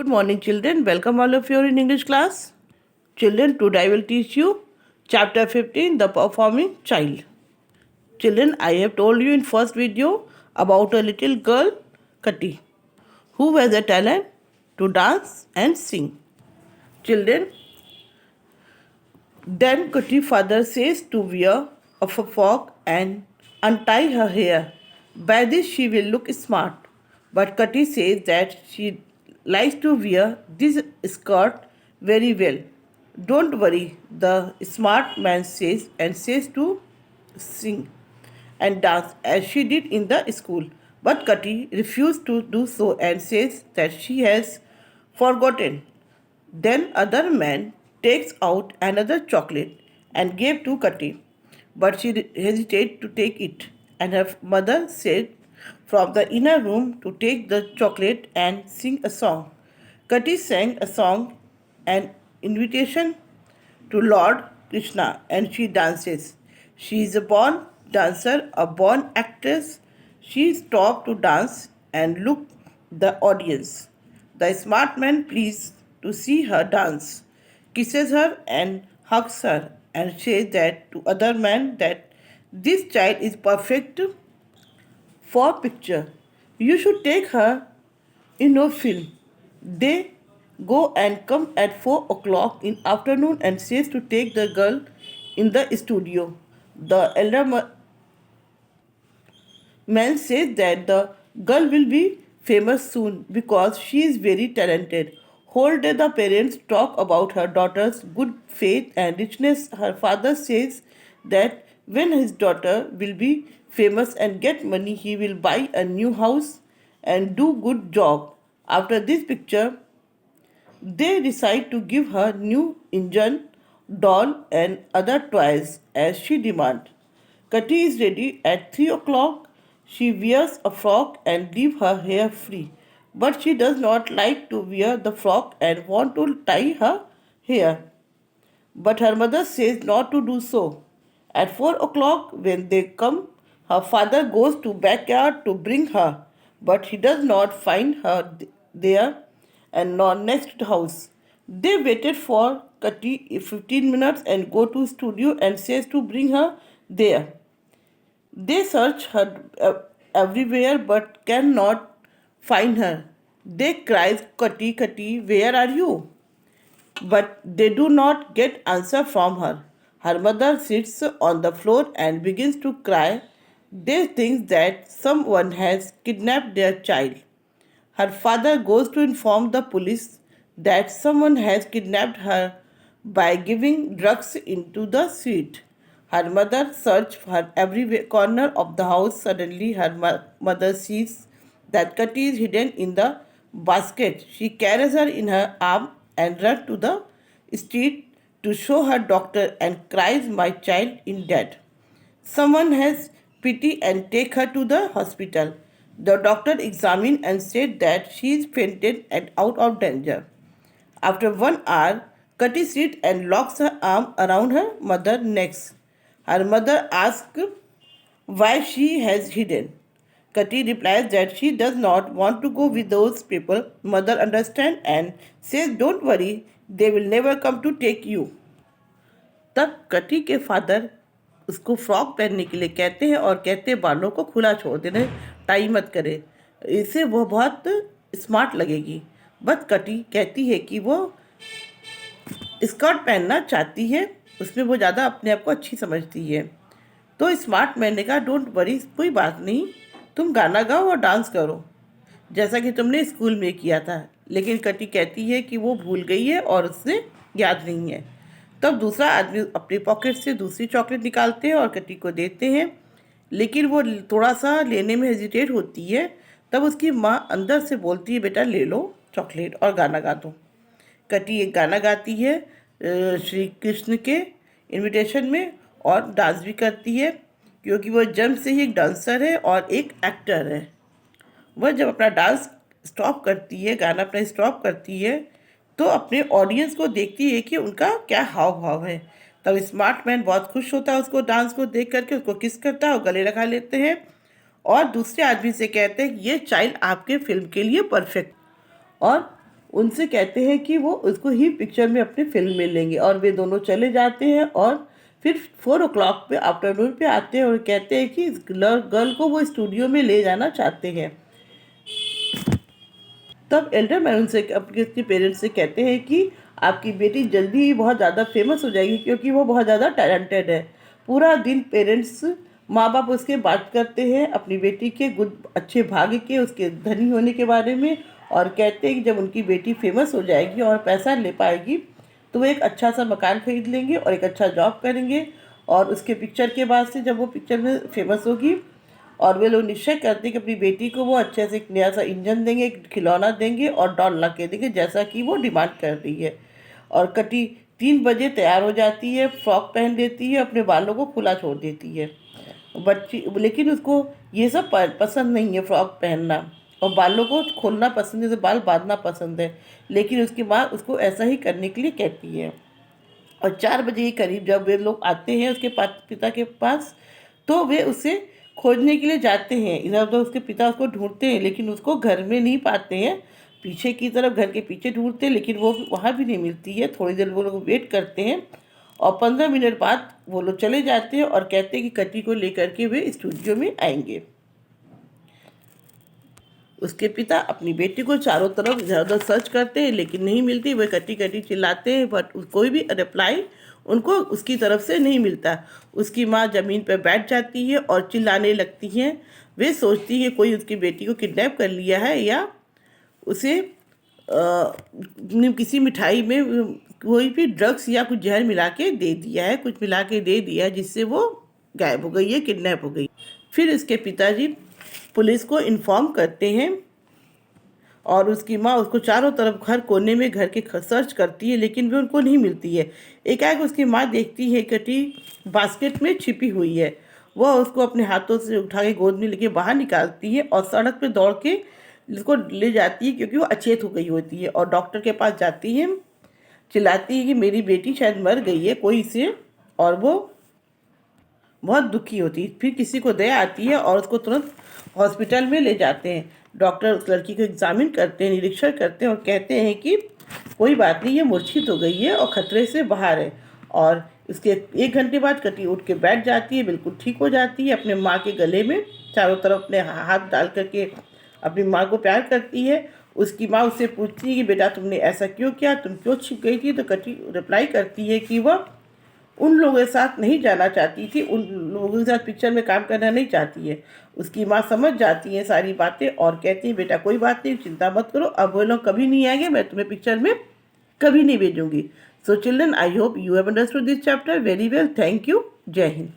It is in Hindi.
Good morning, children. Welcome all of you in English class. Children, today I will teach you chapter 15, The Performing Child. Children, I have told you in first video about a little girl, Kati, who has a talent to dance and sing. Children, then Kati's father says to wear a frock and untie her hair. By this she will look smart. But Kati says that she likes to wear this skirt very well. Don't worry, the smart man says, and says to sing and dance as she did in the school. But Kati refused to do so and says that she has forgotten. Then other man takes out another chocolate and gave to Kati, but she hesitated to take it, and her mother said from the inner room to take the chocolate and sing a song. Kati sang a song, an invitation to Lord Krishna, and she dances. She is a born dancer, a born actress. She stopped to dance and looked the audience. The smart man pleased to see her dance, kisses her and hugs her, and says that to other man that this child is perfect for picture. You should take her in your film. They go and come at 4 o'clock in afternoon and says to take the girl in the studio. The elder man says that the girl will be famous soon because she is very talented. Whole day the parents talk about her daughter's good faith and richness. Her father says that when his daughter will be famous and get money, he will buy a new house and do good job. After this picture, they decide to give her new engine, doll and other toys as she demands. Kati is ready at 3 o'clock. She wears a frock and leave her hair free. But she does not like to wear the frock and want to tie her hair. But her mother says not to do so. At 4 o'clock when they come, her father goes to backyard to bring her, but he does not find her there and nor next house. They waited for Kati 15 minutes and go to studio and says to bring her there. They search her everywhere but cannot find her. They cry, Kati, Kati, where are you? But they do not get answer from her. Her mother sits on the floor and begins to cry. They think that someone has kidnapped their child. Her father goes to inform the police that someone has kidnapped her by giving drugs into the sweet. Her mother searches her every corner of the house. Suddenly, her mother sees that Kati is hidden in the basket. She carries her in her arm and runs to the street to show her doctor and cries, "My child is dead. Someone has pity and take her to the hospital." The doctor examined and said that she is fainted and out of danger. After 1 hour, Kati sits and locks her arm around her mother's neck. Her mother asks why she has hidden. Kati replies that she does not want to go with those people. Mother understands and says, "Don't worry, they will never come to take you." तब कटी के फादर उसको फ्रॉक पहनने के लिए कहते हैं और कहते हैं बालों को खुला छोड़ देना, टाई मत करे, इससे वो बहुत स्मार्ट लगेगी। बट कटी कहती है कि वो स्कर्ट पहनना चाहती है, उसमें वो ज़्यादा अपने आप को अच्छी समझती है। तो स्मार्ट मैन ने कहा, डोंट वरी, कोई बात नहीं, तुम गाना गाओ और डांस करो जैसा कि तुमने स्कूल में किया था। लेकिन कटी कहती है कि वो भूल गई है और उससे याद नहीं है। तब दूसरा आदमी अपनी पॉकेट से दूसरी चॉकलेट निकालते हैं और कटी को देते हैं, लेकिन वो थोड़ा सा लेने में हेजिटेट होती है। तब उसकी माँ अंदर से बोलती है, बेटा ले लो चॉकलेट और गाना गा दो। कटी एक गाना गाती है श्री कृष्ण के इनविटेशन में और डांस भी करती है, क्योंकि वो जन्म से ही एक डांसर है और एक एक्टर है। वह जब अपना डांस स्टॉप करती है, गाना अपना स्टॉप करती है, तो अपने ऑडियंस को देखती है कि उनका क्या हाव भाव है। तब स्मार्ट मैन बहुत खुश होता है उसको डांस को देख करके, उसको किस करता है और गले लगा लेते हैं और दूसरे आदमी से कहते हैं कि ये चाइल्ड आपके फिल्म के लिए परफेक्ट। और उनसे कहते हैं कि वो उसको ही पिक्चर में अपने फिल्म में लेंगे, और वे दोनों चले जाते हैं और फिर 4 o'clock पे आफ्टरनून पे आते हैं और कहते हैं कि इस गर्ल को वो स्टूडियो में ले जाना चाहते हैं। तब एल्डर मैन उनसे अपने उसके पेरेंट्स से कहते हैं कि आपकी बेटी जल्दी ही बहुत ज़्यादा फेमस हो जाएगी क्योंकि वो बहुत ज़्यादा टैलेंटेड है। पूरा दिन पेरेंट्स माँ बाप उसके बात करते हैं अपनी बेटी के गुड अच्छे भाग्य के, उसके धनी होने के बारे में, और कहते हैं कि जब उनकी बेटी फेमस हो जाएगी और पैसा ले पाएगी तो वो एक अच्छा सा मकान खरीद लेंगे और एक अच्छा जॉब करेंगे, और उसके पिक्चर के बाद से जब वो पिक्चर में फेमस होगी और वे लोग निश्चय करते हैं कि अपनी बेटी को वो अच्छे से एक नया सा इंजन देंगे, एक खिलौना देंगे और डॉल ला के देंगे जैसा कि वो डिमांड कर रही है। और कटी 3 बजे तैयार हो जाती है, फ्रॉक पहन लेती है, अपने बालों को खुला छोड़ देती है। बच्ची लेकिन उसको ये सब पसंद नहीं है, फ्रॉक पहनना और बालों को खोलना पसंद है, तो बाल बांधना पसंद है, लेकिन उसकी माँ उसको ऐसा ही करने के लिए कहती है। और 4 बजे के करीब जब वे लोग आते हैं उसके पिता के पास, तो वे उसे खोजने के लिए जाते हैं। इधर उधर उसके पिता उसको ढूंढते हैं लेकिन उसको घर में नहीं पाते हैं। पीछे की तरफ घर के पीछे ढूंढते हैं लेकिन वो वहाँ भी नहीं मिलती है। थोड़ी देर वो लोग वेट करते हैं और 15 मिनट बाद वो लोग चले जाते हैं और कहते हैं कि कटी को लेकर के वे स्टूडियो में आएंगे। उसके पिता अपनी बेटी को चारों तरफ इधर उधर सर्च करते हैं लेकिन नहीं मिलती। वे कटी कटी चिल्लाते हैं बट कोई भी रिप्लाई उनको उसकी तरफ से नहीं मिलता। उसकी माँ ज़मीन पर बैठ जाती है और चिल्लाने लगती है। वे सोचती है कोई उसकी बेटी को किडनैप कर लिया है या उसे किसी मिठाई में कोई भी ड्रग्स या कुछ जहर मिला के दे दिया है, कुछ मिला के दे दिया है जिससे वो गायब हो गई है, किडनैप हो गई। फिर उसके पिताजी पुलिस को इन्फॉर्म करते हैं और उसकी माँ उसको चारों तरफ घर कोने में घर के सर्च करती है लेकिन भी उनको नहीं मिलती है। एकाएक उसकी माँ देखती है कटी बास्केट में छिपी हुई है। वह उसको अपने हाथों से उठा के गोद में लेके बाहर निकालती है और सड़क पे दौड़ के उसको ले जाती है क्योंकि वो अचेत हो गई होती है, और डॉक्टर के पास जाती है। चिल्लाती है कि मेरी बेटी शायद मर गई है कोई से, और वो बहुत दुखी होती है। फिर किसी को दया आती है और उसको तुरंत हॉस्पिटल में ले जाते हैं। डॉक्टर उस लड़की को एग्जामिन करते हैं, निरीक्षण करते हैं और कहते हैं कि कोई बात नहीं, ये मूर्छित हो गई है और ख़तरे से बाहर है। और इसके 1 घंटे बाद कटी उठ के बैठ जाती है, बिल्कुल ठीक हो जाती है, अपने माँ के गले में चारों तरफ अपने हाथ डाल करके अपनी माँ को प्यार करती है। उसकी माँ उससे पूछती है कि बेटा तुमने ऐसा क्यों किया, तुम क्यों छिप गई थी? तो कटी रिप्लाई करती है कि वह उन लोगों के साथ नहीं जाना चाहती थी, उन लोगों के साथ पिक्चर में काम करना नहीं चाहती है। उसकी माँ समझ जाती है सारी बातें और कहती है बेटा कोई बात नहीं, चिंता मत करो, अब वो लोग कभी नहीं आएंगे, मैं तुम्हें पिक्चर में कभी नहीं भेजूंगी। So children, I hope you have understood this chapter very well. Thank you. जय हिंद।